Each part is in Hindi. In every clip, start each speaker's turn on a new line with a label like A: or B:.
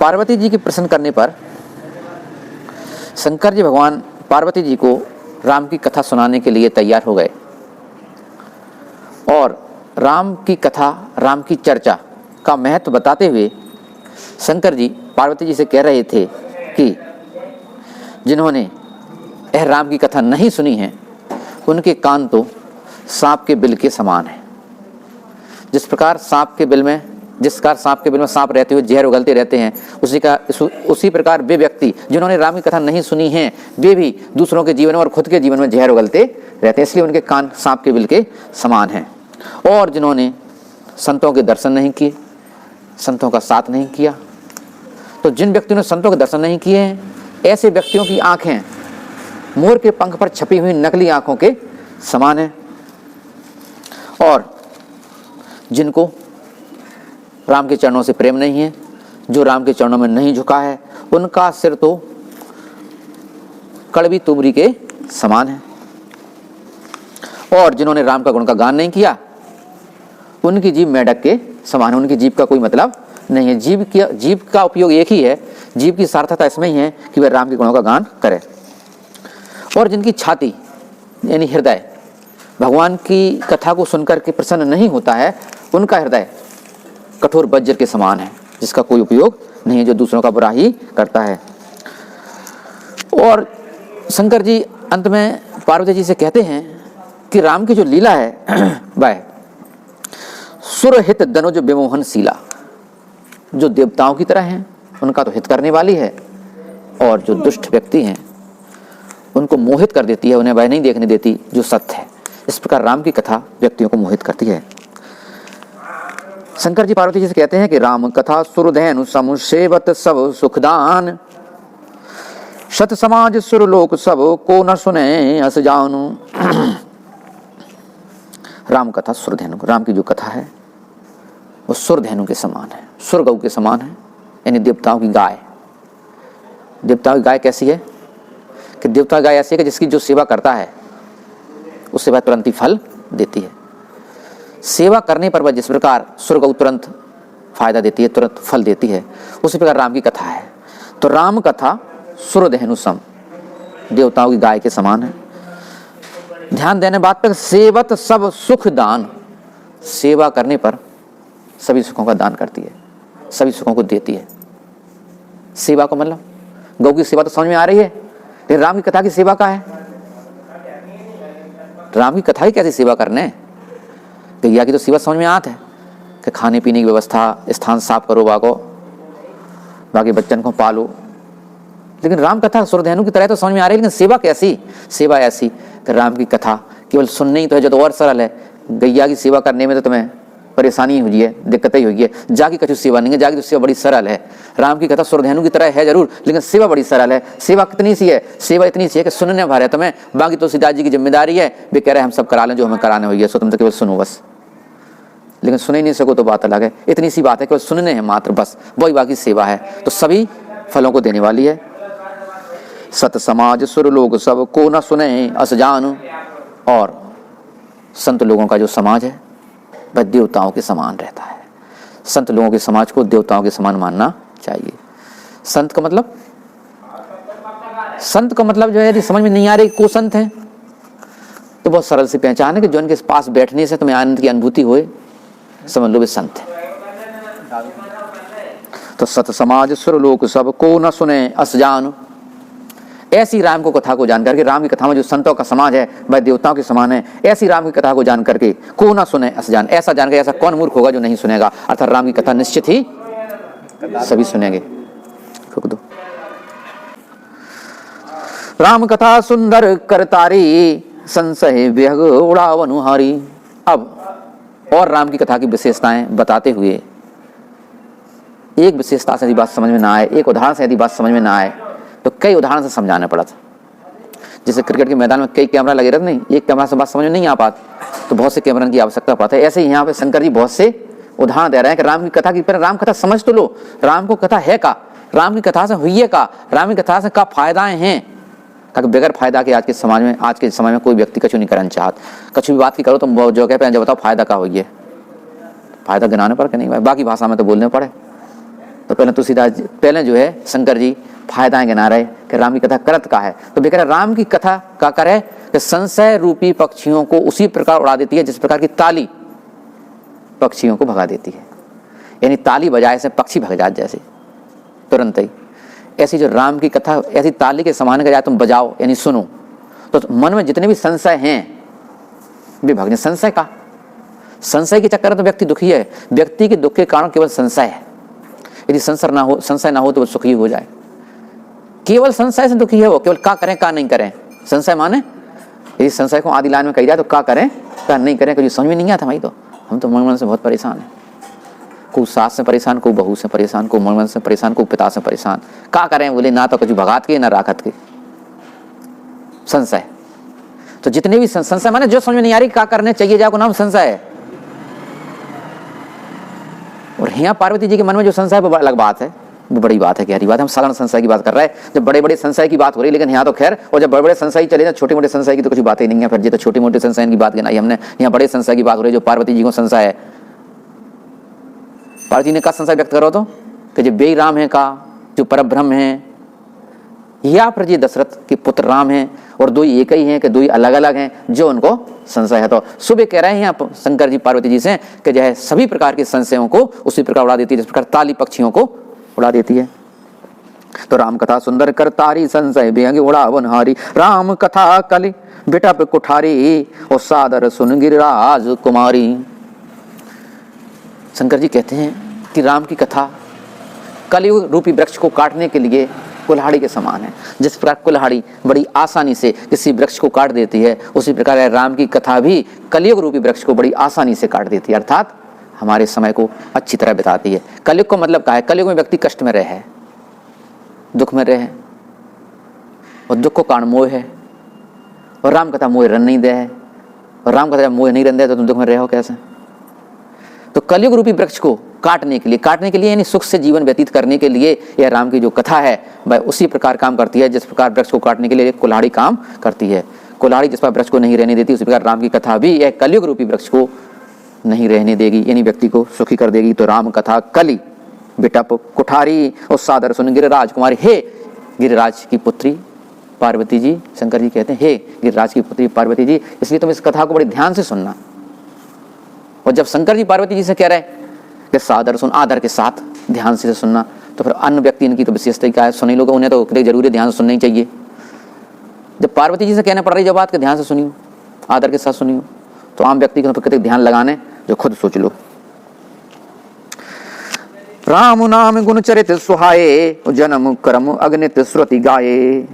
A: पार्वती जी के प्रश्न करने पर शंकर जी भगवान पार्वती जी को राम की कथा सुनाने के लिए तैयार हो गए और राम की कथा, राम की चर्चा का महत्व बताते हुए शंकर जी पार्वती जी से कह रहे थे कि जिन्होंने यह राम की कथा नहीं सुनी है उनके कान तो सांप के बिल के समान है। जिस प्रकार सांप के बिल में सांप रहते हुए जहर उगलते रहते हैं, उसी प्रकार वे व्यक्ति जिन्होंने राम की कथा नहीं सुनी है वे भी दूसरों के जीवन में और खुद के जीवन में जहर उगलते रहते हैं, इसलिए उनके कान सांप के बिल के समान हैं। और जिन्होंने संतों के दर्शन नहीं किए, संतों का साथ नहीं किया, तो जिन व्यक्तियों ने संतों के दर्शन नहीं किए हैं ऐसे व्यक्तियों की आंखें मोर के पंख पर छपी हुई नकली आंखों के समान है। और जिनको राम के चरणों से प्रेम नहीं है, जो राम के चरणों में नहीं झुका है, उनका सिर तो कड़वी तुबरी के समान है। और जिन्होंने राम का गुण का गान नहीं किया उनकी जीभ मेढक के समान है, उनकी जीभ का कोई मतलब नहीं है। जीभ का उपयोग एक ही है, जीभ की सार्थकता इसमें ही है कि वह राम के गुणों का गान करे। और जिनकी छाती यानी हृदय भगवान की कथा को सुनकर के प्रसन्न नहीं होता है, उनका हृदय कठोर वज्र के समान है, जिसका कोई उपयोग नहीं है, जो दूसरों का बुरा ही करता है। और शंकर जी अंत में पार्वती जी से कहते हैं कि राम की जो लीला है वह सुरहित दनुज विमोहन शीला, जो देवताओं की तरह हैं उनका तो हित करने वाली है, और जो दुष्ट व्यक्ति हैं उनको मोहित कर देती है, उन्हें वह नहीं देखने देती जो सत्य है। इस प्रकार राम की कथा व्यक्तियों को मोहित करती है। शंकर जी पार्वती जी से कहते हैं कि राम कथा सुरधेनु समुसेवत सब सुखदान, सत समाज सुरलोक सब को न सुने अस जानु। राम कथा सुरधेनु, राम की जो कथा है वो सुरधेनु के समान है, सुरगौ के समान है, यानी देवताओं की गाय। देवताओं की गाय कैसी है कि देवता गाय ऐसी है कि जिसकी जो सेवा करता है उससे वह तुरंत ही फल देती है। सेवा करने पर वह जिस प्रकार सुरगौ तुरंत फायदा देती है, तुरंत फल देती है, उसी प्रकार राम की कथा है। तो राम कथा सुरधेनुसम, देवताओं की गाय के समान है। ध्यान देने बात पर, सेवत सब सुख दान, सेवा करने पर सभी सुखों का दान करती है, सभी सुखों को देती है। सेवा का मतलब गौ की सेवा तो समझ में आ रही है, लेकिन राम की कथा की सेवा का है। राम की कथा की कैसी सेवा करने, गैया की तो सेवा समझ में आती है कि खाने पीने की व्यवस्था, स्थान साफ करो, बाकी बच्चन को पालो, लेकिन राम कथा सुरधेनु की तरह तो समझ में आ रही है, लेकिन सेवा कैसी? सेवा ऐसी कि राम की कथा केवल सुनने ही तो है, जो तो और सरल है। गैया की सेवा करने में तो तुम्हें परेशानी हुई है, दिक्कतें हुई है, जाकी कछु सेवा नहीं है, जाकी तो सेवा बड़ी सरल है। राम की कथा सुरधेनु की तरह है जरूर, लेकिन सेवा बड़ी सरल है। सेवा कितनी सी है? सेवा इतनी सी है कि सुनने भर है तुम्हें, बाकी तो सीता जी की जिम्मेदारी है, वे कह रहे हैं हम सब करा लें जो हमें कराने हुई है, सो तुम तो केवल सुनो बस, लेकिन सुन ही नहीं सको तो बात अलग है। इतनी सी बात है, केवल सुनने हैं मात्र, बस वही बाकी सेवा है, तो सभी फलों को देने वाली है। सत समाज सुर लोग सब को न सुने अस जानु, और संत लोगों का जो समाज है वह देवताओं के समान रहता है। संत लोगों के समाज को देवताओं के समान मानना चाहिए। संत का मतलब, संत का मतलब जो है, यदि समझ में नहीं आ रही को संत है तो बहुत सरल सी पहचान है कि जो उनके पास बैठने से तुम्हें आनंद की अनुभूति होए, समझ लो वे संत है। तो सत समाज सुर लोक सब को न सुने अस जानु, ऐसी राम को कथा को जानकर के, राम की कथा में जो संतों का समाज है वह देवताओं के समान है, ऐसी राम की कथा को जान करके को ना सुने अस जान, ऐसा जान के ऐसा कौन मूर्ख होगा जो नहीं सुनेगा। अर्थात राम की कथा निश्चित ही सभी सुनेंगे। रुक दो। राम कथा सुंदर करतारी, संशय विहग उड़ावनुहारी। अब और राम की कथा की विशेषताएं बताते हुए, एक विशेषता से यदि बात समझ में ना आए, एक उदाहरण से यदि बात समझ में ना आए, तो कई उदाहरण से समझाना पड़ा था। जैसे क्रिकेट के मैदान में कई कैमरा लगे रहते, नहीं एक कैमरा से बात समझ में नहीं आ पाती, तो बहुत से कैमरा की आवश्यकता पड़ती है। ऐसे ही यहाँ पे शंकर जी बहुत से उदाहरण दे रहे हैं कि राम की कथा की, पर राम कथा समझ तो लो, राम को कथा है का, राम की कथा से हुई है का, राम की कथा से क्या फायदाएं हैं, ताकि बगैर फायदा के आज के समय में कोई व्यक्ति कछु नहीं करना चाहता। कछु भी बात की करो तो जो कह पे बताओ फायदा का हुई है, फायदा गिनाने पर कि नहीं, बाकी भाषा में तो बोलने पड़े। तो पहले तुलसीदास जी, पहले जो है शंकर जी फायदाएं गिना रहे कि राम की कथा करत का है। तो बेकार राम की कथा का कर है कि संशय रूपी पक्षियों को उसी प्रकार उड़ा देती है जिस प्रकार की ताली पक्षियों को भगा देती है। यानी ताली बजाए से पक्षी भग जाते जैसे तुरंत ही, ऐसी जो राम की कथा ऐसी ताली के समान के जाए तुम बजाओ यानी सुनो, तो मन में जितने भी संशय हैं वे भग जाए। संशय के चक्कर में तो व्यक्ति दुखी है। व्यक्ति के दुख के कारण केवल संशय है। यदि संशय ना हो तो वो सुखी हो जाए। केवल संशय से दुखी है वो, केवल का करें का नहीं करें। संशय माने यदि संशय को आदि लाइन में कही जाए तो का करें का नहीं करें, कुछ समझ में नहीं आता भाई। तो हम तो मन से बहुत परेशान हैं। को सास से परेशान, को बहू से परेशान, को मन से परेशान, को पिता से परेशान। का करें बोले, ना तो कुछ भगात के ना राखत के। संशय तो जितने भी संशय माने जो समझ में नहीं आ रही क्या करने चाहिए जाको नाम संशय है। और यहाँ पार्वती जी के मन में जो संशय है वो अलग बात है, वो बड़ी बात है, गहरी बात है। हम साधारण संशय की बात कर रहे हैं, जब बड़े बड़े संशय की बात हो रही है, लेकिन यहाँ तो खैर, और जब बड़े बड़े संशय चले ना, छोटे मोटे संशय की तो कुछ बात ही नहीं है। फिर जी तो छोटे मोटे संशय की बात गिनाई हमने, यहाँ बड़े संशय की बात हो रही है जो पार्वती जी को संशय है। पार्वती ने का संशय व्यक्त करो तो कि जो बेई राम है का, जो परब्रह्म है, या फिर जी दशरथ के पुत्र राम हैं और दो ही एक ही हैं कि दो ही अलग अलग हैं, जो उनको संशय है। तो सुबह कह रहे हैं यहाँ शंकर जी पार्वती जी से कि जो है सभी प्रकार के संशयों को उसी प्रकार उड़ा देती है जिस प्रकार ताली पक्षियों को उड़ा देती है। तो राम कथा सुंदर कर तारी, संशय बेअंग उड़ावन हारी। राम कथा कलि बिटप कुठारी, और सादर सुन गिरिराज कुमारी। शंकर जी कहते हैं कि राम की कथा कलयुग रूपी वृक्ष को काटने के लिए कुल्हाड़ी के समान है। जिस प्रकार कुल्हाड़ी बड़ी आसानी से किसी वृक्ष को काट देती है, उसी प्रकार राम की कथा भी कलयुग रूपी वृक्ष को बड़ी आसानी से काट देती है, अर्थात हमारे समय को अच्छी तरह बिताती है। कलयुग का मतलब क्या है? कलयुग में व्यक्ति कष्ट में रहे, दुख में रहे, और दुख को कारण मोह है, और राम कथा मोह रन नहीं दे है। और राम कथा मोह नहीं रन दे तो तुम दुख में रहे हो कैसे? तो कलयुग रूपी वृक्ष को काटने के लिए यानी सुख से जीवन व्यतीत करने के लिए यह राम की जो कथा है वह उसी प्रकार काम करती है जिस प्रकार वृक्ष को काटने के लिए कुल्हाड़ी काम करती है। कुल्हाड़ी जिस पर वृक्ष को नहीं रहने देती, उसी प्रकार राम की कथा भी यह कलयुग रूपी वृक्ष को नहीं रहने देगी, यानी व्यक्ति को सुखी कर देगी। तो राम कथा कलि बिटप कुठारी, और सादर सुन गिरिराज कुमारी। हे गिरिराज की पुत्री पार्वती जी, शंकर जी कहते हैं हे गिरिराज की पुत्री पार्वती जी, इसलिए तुम इस कथा को बड़े ध्यान से सुनना। और जब शंकर जी पार्वती जी से कह रहे हैं कि सादर सुन, आदर के साथ ध्यान से सुनना, तो फिर अन्य व्यक्ति इनकी तो विशेषता क्या है? सुनी लोग उन्हें तो जरूरी ध्यान से सुनना ही चाहिए। जब पार्वती जी से कहना पड़ रही जब बात के ध्यान से सुनियो, आदर के साथ सुनियो, तो आम व्यक्ति को प्रकृति ध्यान लगाने जो खुद सोच लो। राम नाम गुण चरित सुहाए, जन्म कर्म अगणित श्रुति गाये।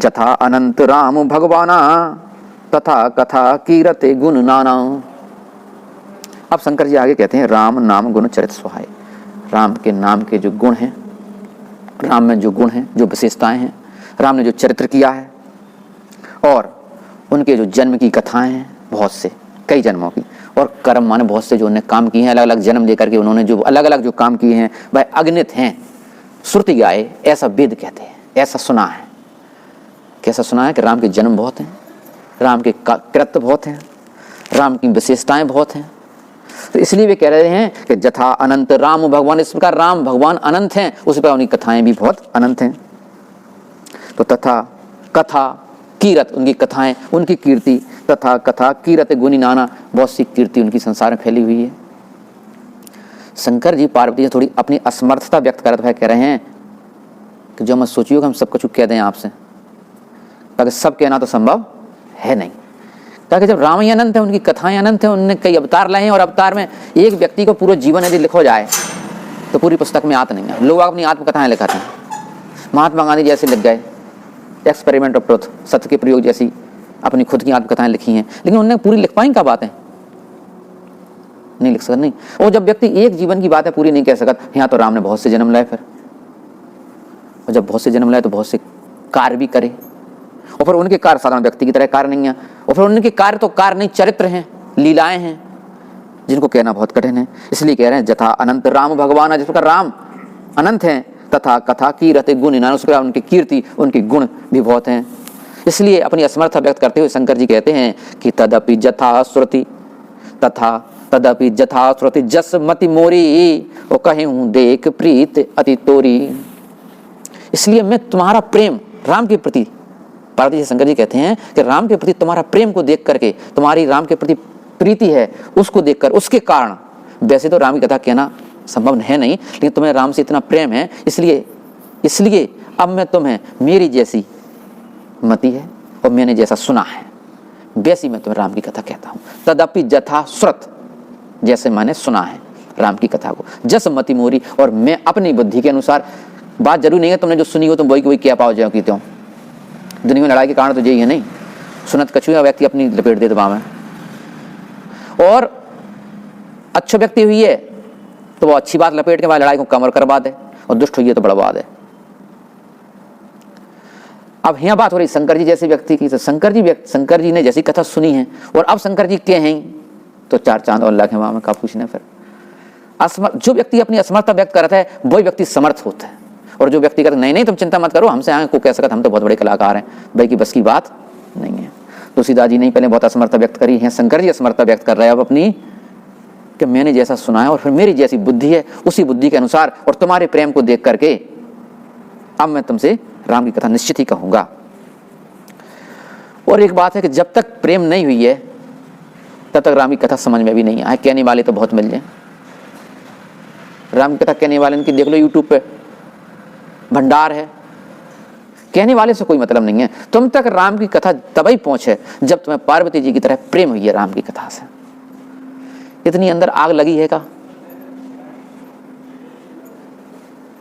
A: जथा अनंत राम भगवाना, तथा कथा कीरते गुण नाना। अब शंकर जी आगे कहते हैं राम नाम गुण चरित सुहाए। राम के नाम के जो गुण हैं, राम में जो गुण हैं, जो विशेषताएं हैं, राम ने जो चरित्र किया है, और उनके जो जन्म की कथाएं हैं बहुत से, कई जन्मों की, और कर्म माने बहुत से जो उन्होंने काम किए हैं, अलग अलग जन्म लेकर के उन्होंने जो अलग अलग जो काम किए हैं वह अगणित हैं। श्रुति गाए, ऐसा वेद कहते हैं, ऐसा सुना है। कैसा सुना है? कि राम के जन्म बहुत हैं, राम के कृत्य बहुत हैं, राम की विशेषताएं बहुत हैं। तो इसलिए वे कह रहे हैं कि जथा अनंत राम भगवान, इस प्रकार राम भगवान अनंत हैं, उसी प्रकार उनकी कथाएं भी बहुत अनंत हैं। तो तथा कथा कीरत, उनकी कथाएं, उनकी कीर्ति, तथा कथा कीरत गुणी नाना, बहुत सी कीर्ति उनकी संसार में फैली हुई है। शंकर जी पार्वती जी थोड़ी अपनी असमर्थता व्यक्त करते हुए कह रहे हैं कि जो मत सोचिए कि हम सब कुछ कह दें आपसे, ताकि सब कहना तो संभव है नहीं। ताकि जब राम ही अनंत है, उनकी कथाएं अनंत हैं, उन्होंने कई अवतार लाए हैं, और अवतार में एक व्यक्ति को पूरा जीवन यदि लिखो जाए तो पूरी पुस्तक में आता नहीं है। लोग अपनी आत्मकथाएं लिखाते हैं। महात्मा गांधी जैसे लिख गए एक्सपेरिमेंट ऑफ ट्रुथ, सत्य के प्रयोग जैसी अपनी खुद की आत्मकथाएं लिखी हैं, लेकिन उन्होंने पूरी लिख पाई क्या बातें? नहीं लिख सकते, नहीं। और जब व्यक्ति एक जीवन की बातें पूरी नहीं कह सकता, यहाँ तो राम ने बहुत से जन्म लाए, फिर और जब बहुत से जन्म लाए तो बहुत से कार्य भी करे, और फिर उनके कार्य साधारण व्यक्ति की तरह कार्य नहीं है, और फिर उनके कार्य तो कार्य नहीं, चरित्र हैं, लीलाएं हैं, जिनको कहना बहुत कठिन है। इसलिए कह रहे हैं जथा अनंत राम भगवान, जिस प्रकार राम अनंत हैं, तथा कथा कीरते गुण नाना, उस प्रकार उनकी कीर्ति, उनके गुण भी बहुत हैं। इसलिए अपनी असमर्था व्यक्त करते हुए शंकर जी कहते हैं कि तदपि जथा श्रुति, तथा तदपि जथा श्रुति जस मति मोरी, वो कहूँ देख प्रीत अति तोरी। इसलिए मैं तुम्हारा प्रेम राम के प्रति, पार्वती जी शंकर जी कहते हैं कि राम के प्रति तुम्हारा प्रेम को देख करके, तुम्हारी राम के प्रति प्रीति है उसको देखकर, उसके कारण, वैसे तो राम की कथा कहना संभव है नहीं, लेकिन तुम्हें राम से इतना प्रेम है, इसलिए अब मैं तुम्हें मेरी जैसी मति है और मैंने जैसा सुना है वैसी मैं तुम्हें राम की कथा कहता हूँ। तदपि जथा श्रुत, जैसे मैंने सुना है राम की कथा को, जस मति मोरी, और मैं अपनी बुद्धि के अनुसार। बात जरूरी नहीं है तुमने जो सुनी हो तुम वही क्या पाओ जाओ की त्यों। दुनिया में लड़ाई के कारण तो यही है नहीं, सुनत कछुआ व्यक्ति अपनी लपेट दे दबा में, और अच्छा व्यक्ति हुई है तो वो अच्छी बात लपेट के बाद लड़ाई को कमर करवा दे, और दुष्ट हुई है तो बढ़वा दे। अब यहाँ बात हो रही शंकर जी जैसे व्यक्ति की, तो शंकर जी ने जैसी कथा सुनी है, और अब शंकर जी के हैं तो चार चांद और लाख वहां में का पूछना। फिर जो व्यक्ति अपनी असमर्थता व्यक्त करता है वही व्यक्ति समर्थ होता है, और जो व्यक्ति कहता है नहीं तुम चिंता मत करो, हमसे आगे को कह सकता, हम तो बहुत बड़े कलाकार हैं, भाई की बस की बात नहीं है। तुलसीदास जी ने पहले बहुत असमर्थता व्यक्त करी है, शंकर जी असमर्थता व्यक्त कर रहे हैं अब अपनी, कि मैंने जैसा सुना है और फिर मेरी जैसी बुद्धि है उसी बुद्धि के अनुसार, और तुम्हारे प्रेम को देख करके अब मैं तुमसे राम की कथा निश्चित ही कहूंगा। और एक बात है कि जब तक प्रेम नहीं हुई है तब तक राम की कथा समझ में भी नहीं आए। कहने वाले तो बहुत मिल जाए, राम की कथा कहने वाले इनकी देख लो यूट्यूब पे भंडार है, कहने वाले से कोई मतलब नहीं है। तुम तक राम की कथा तभी पहुंचे जब तुम्हें पार्वती जी की तरह प्रेम हुई है राम की कथा से। इतनी अंदर आग लगी है का,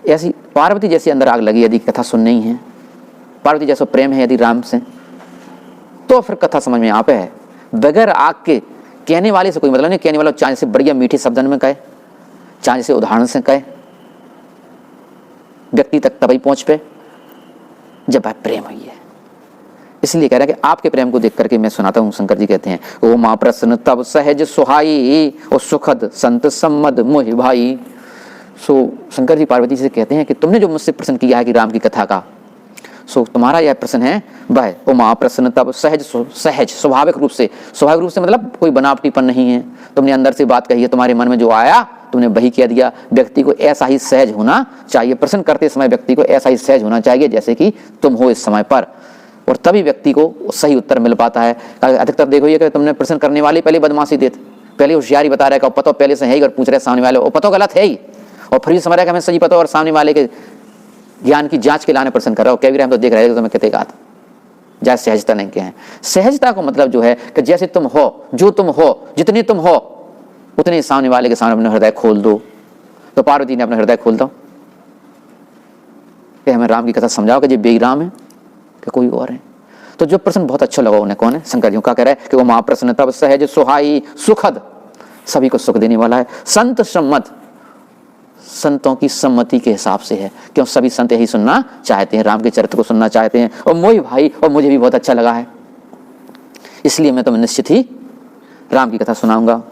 A: ऐसी पार्वती जैसी अंदर आग लगी यदि कथा सुननी है, पार्वती जैसा प्रेम है यदि राम से, तो फिर कथा समझ में आ पे है। बगैर आग के कहने वाले से कोई मतलब नहीं। कहने वाला चाहे से बढ़िया मीठे शब्दन में कहे, चाहे से उदाहरण से कहे, व्यक्ति तक तभी पहुंच पे जब वह प्रेम हुई है। इसलिए कह रहा है कि आपके प्रेम को देख करके मैं सुनाता हूं। शंकर जी कहते हैं, ओ मां प्रसन्न तब सहज सुहाई, ओ सुखद संत सम्मद मोहि भाई। सो शंकर जी पार्वती से कहते हैं कि तुमने जो मुझसे प्रश्न किया है कि राम की कथा का, सो तुम्हारा यह प्रश्न है वह ओ मां प्रसन्न तब सहज स्वाभाविक रूप से मतलब कोई बनावटीपन नहीं है। तुमने अंदर से बात कही है, तुम्हारे मन में जो आया तुमने वही कह दिया। व्यक्ति को ऐसा ही सहज होना चाहिए, प्रश्न करते समय व्यक्ति को ऐसा ही सहज होना चाहिए जैसे कि तुम हो इस समय पर, और तभी व्यक्ति को सही उत्तर मिल पाता है। अधिकतर देखो ये कि तुमने प्रश्न करने वाले पहले बदमाशी देते, पहले होशियारी बता रहे हैं, पतो पहले से है ही, और पूछ रहे सामने वाले वो पतो गलत है ही, और फिर भी समझ रहा है कि हमें सही पता, और सामने वाले के ज्ञान की जांच के लाने प्रश्न कर रहा हो। कह भी रहे हम तो देख रहे हैं तुम्हें कहते गात जैसे सहजता नहीं के हैं। सहजता को मतलब जो है कि जैसे तुम हो, जो तुम हो, जितने तुम हो उतने सामने वाले के सामने अपना हृदय खोल दो। तो पार्वती ने अपना हृदय खोल दो कि हमें राम की कथा समझाओ कि ये बेराम है कि कोई और है। तो जो प्रश्न बहुत अच्छा लगा उन्हें, कौन है? शंकर जी का कह रहा है कि वो मां प्रसन्न तब सहज सुहाई, सुखद, सभी को सुख देने वाला है, संत सम्मत, संतों की सम्मति के हिसाब से है, क्यों सभी संत यही सुनना चाहते हैं, राम के चरित्र को सुनना चाहते हैं। और मोहि भाई, और मुझे भी बहुत अच्छा लगा है, इसलिए मैं तुम्हें निश्चित ही राम की कथा सुनाऊंगा।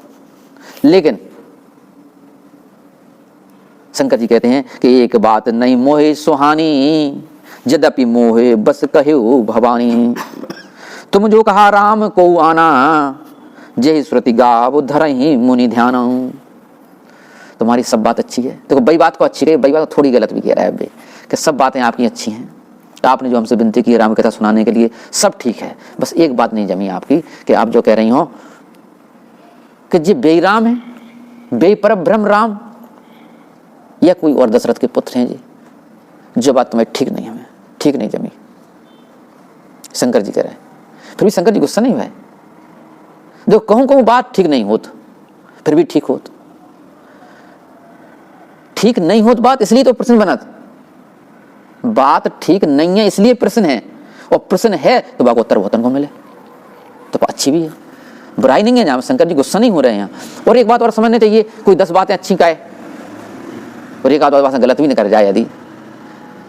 A: लेकिन शंकर जी कहते हैं कि एक बात नहीं मोहे सुहानी, यद्यपि मोहे बस कहो भवानी। तुम जो कहा राम को आना, जय श्रुति गाव धरहि मुनि ध्यान। तुम्हारी सब बात अच्छी है, देखो बई बात को अच्छी कही, बई बात को थोड़ी गलत भी कह रहा है बे, कि सब बातें आपकी अच्छी हैं, आपने जो हमसे विनती की है राम कथा सुनाने के लिए सब ठीक है, बस एक बात नहीं जमी आपकी कि आप जो कह रही हो कि ये बेराम है, बेपर ब्रह्म राम, या कोई और दशरथ के पुत्र हैं जी, जो बात तुम्हें ठीक नहीं, हमें ठीक नहीं जमी। शंकर जी कह रहे हैं, फिर भी शंकर जी गुस्सा नहीं हुआ है। देखो कहूं बात ठीक नहीं होत, फिर भी ठीक होत, ठीक नहीं होत बात, इसलिए तो प्रश्न बनत, बात ठीक नहीं है इसलिए प्रश्न है, और प्रश्न है तो बात उत्तर भोतन को मिले तो अच्छी भी है, बुराई नहीं है। जहां शंकर जी गुस्सा नहीं हो रहे हैं। और एक बात और समझने चाहिए, कोई 10 बातें अच्छी का है और एक आध बात गलत भी नहीं कर जाए यदि,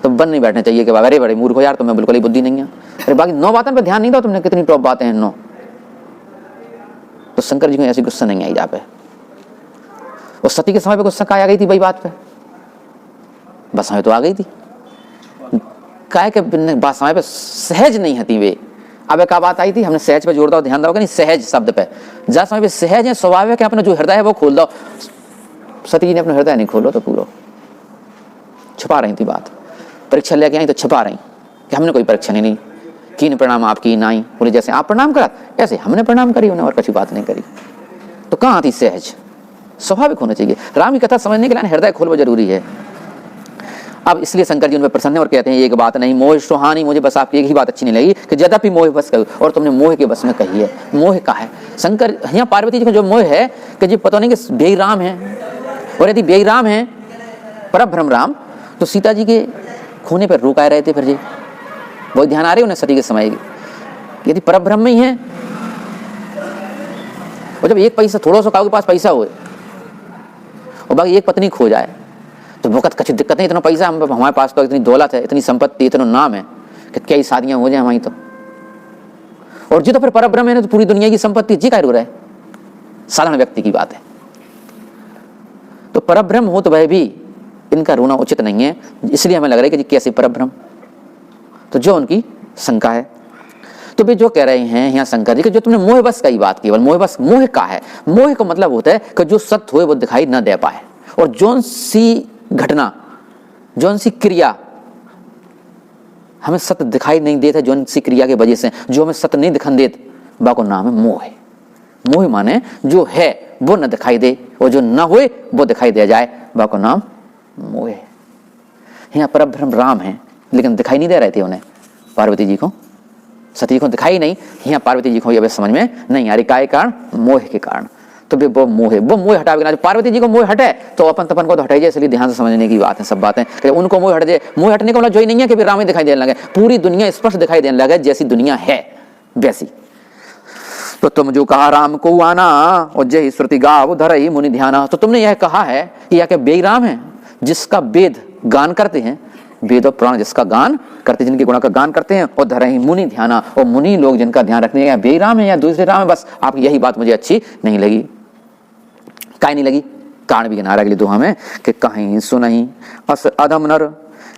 A: तो बन नहीं बैठने चाहिए कि अरे बड़े मूर्ख हो यार, तुम्हें बिल्कुल ही बुद्धि नहीं है, अरे बाकी 9 बातों पर ध्यान नहीं दो, तुमने कितनी टॉप बातें हैं 9। तो शंकर जी को ऐसी गुस्सा नहीं आई जा पे। और सती के समय पे गुस्सा आ गई थी वही बात पे, बस समय तो आ गई थी, काय के बात समय पे सहज नहीं हती वे। अब एक बात आई थी, हमने सहज पे जोड़ दो, ध्यान दो कि नहीं सहज शब्द पे, जहाँ समय पे सहज है, स्वाभाविक है, अपना जो हृदय है वो खोल दो, सती जी ने अपना हृदय नहीं खोलो तो पूरो छुपा रही थी बात। परीक्षा लेके आई तो छुपा रही कि हमने कोई परीक्षा नहीं ली, कीन प्रणाम आपकी नाई, बोले जैसे आप प्रणाम करा ऐसे हमने प्रणाम करी, उन्हें और कछु बात नहीं करी। तो कहाँ थी सहज, स्वाभाविक होना चाहिए। राम की कथा समझने के लिए हृदय खोलना जरूरी है। अब इसलिए शंकर जी उन पर प्रसन्न और कहते हैं एक बात नहीं मोह सुहानी, मुझे बस आपकी एक ही बात अच्छी नहीं लगी कि यद्यपि मोह बस कहो, और तुमने मोह के बस में कही है। मोह का है शंकर, यहाँ पार्वती जी का जो मोह है कि जी पता नहीं कि बेई राम है, और यदि बेई राम है परब्रह्म राम तो सीता जी के खोने पर रुकाए रहे थे। फिर जी बहुत ध्यान आ रहे उन्हें सती के समय, यदि परब्रह्म ही है और जब एक पैसा थोड़ा सा काऊ के पास पैसा हो और बाकी एक पत्नी खो जाए तो वक़्त कछु दिक्कत नहीं, इतना पैसा हमारे पास तो इतनी दौलत है, इतनी संपत्ति, इतना नाम है कि कई शादियां हो जाए हमारी तो। और जी तो फिर परब्रह्म है तो पूरी दुनिया की संपत्ति जी का रो रहा है, साधारण व्यक्ति की बात है। तो परब्रह्म हो तो वह भी इनका रोना उचित नहीं है, इसलिए हमें लग रहा है कि जी कैसे परब्रह्म, तो जो उनकी शंका है। तो वे जो कह रहे हैं यहाँ शंकर जी कि जो तुमने मोह बस का ही बात केवल मोह बस, मोह का है, मोह का मतलब होता है कि जो सत्य हो वो दिखाई न दे पाए, और जौन सी घटना जौन सी क्रिया हमें सत्य दिखाई नहीं देते, जौन सी क्रिया के वजह से जो हमें सत्य नहीं दिखाई देते, बाको नाम है मोह। मोह माने जो है वो न दिखाई दे और जो न होए वो दिखाई दे जाए, बाको नाम मोह है। यहाँ परब्रह्म राम है लेकिन दिखाई नहीं दे रहे थे उन्हें, पार्वती जी को, सती को दिखाई नहीं। यहाँ पार्वती जी को ये समझ में नहीं आ रही, काय कारण, मोह के कारण। तो वो मोह हटावे, पार्वती जी को मोह हटे तो अपन तपन को तो हटाई जाए, इसलिए ध्यान से समझने की बात है सब बातें। उनको मोह हट जाए, मोह हटने का मतलब जो ही नहीं है कि राम ही दिखाई देने लगे, पूरी दुनिया स्पष्ट दिखाई देने लगे, जैसी दुनिया है वैसी। तो तुम जो कहा राम को आना और जय श्रुति गाव धरई मुनि ध्याना, तो तुमने यह कहा है कि यह क्या बेई राम है जिसका वेद गान करते हैं, वेद और पुराण जिसका गान करते, जिनके गुणों का गान करते हैं, और धरई मुनि ध्याना, और मुनि लोग जिनका ध्यान रखने हैं, बेई राम है या दूसरे राम है। बस आप यही बात मुझे अच्छी नहीं लगी। काहे नहीं लगी, कारण भी गिना अगली दोहा में कि कहीं सुनही अस अधम नर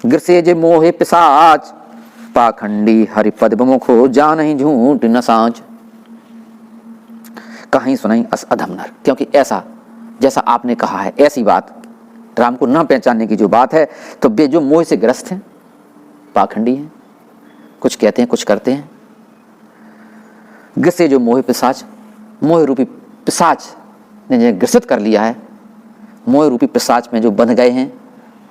A: गिरसे जे मोहे पिशाच, पाखंडी हरिपद मुखो जानहि झूठ न साँच। कहीं सुनही अस अधम नर, क्योंकि ऐसा जैसा आपने कहा है ऐसी बात राम को न पहचानने की जो बात है, तो वे जो मोह से ग्रस्त हैं, पाखंडी हैं, कुछ कहते हैं कुछ करते हैं। गिरसे जो मोह पिशाच, मोह रूपी पिशाच ने जो ग्रसित कर लिया है, मोह रूपी पिशाच में जो बंध गए हैं,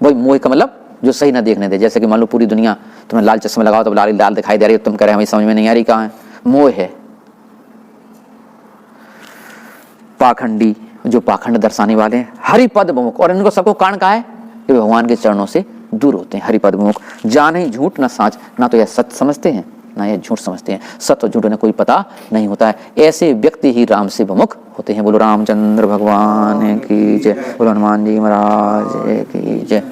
A: वही मोह का मतलब जो सही ना देखने दे। जैसे कि मान लो पूरी दुनिया तुम्हें लाल चश्मा लगाओ तो लाल लाल दिखाई दे रही है, तुम कह रहे हमें समझ में नहीं आ रही कहाँ है, मोह है। पाखंडी जो पाखंड दर्शाने वाले हैं, हरिपद विमुख, और इनको सबको कारण कहा है कि भगवान के चरणों से दूर होते हैं। हरिपद विमुख, जाने झूठ न साँच, ना तो यह सत्य समझते हैं ना यह झूठ समझते हैं, सत्य और झूठ उन्हें कोई पता नहीं होता है। ऐसे व्यक्ति ही राम से विमुख होते हैं। बोलो रामचंद्र भगवान की जय, बोलो हनुमान जी महाराज की जय।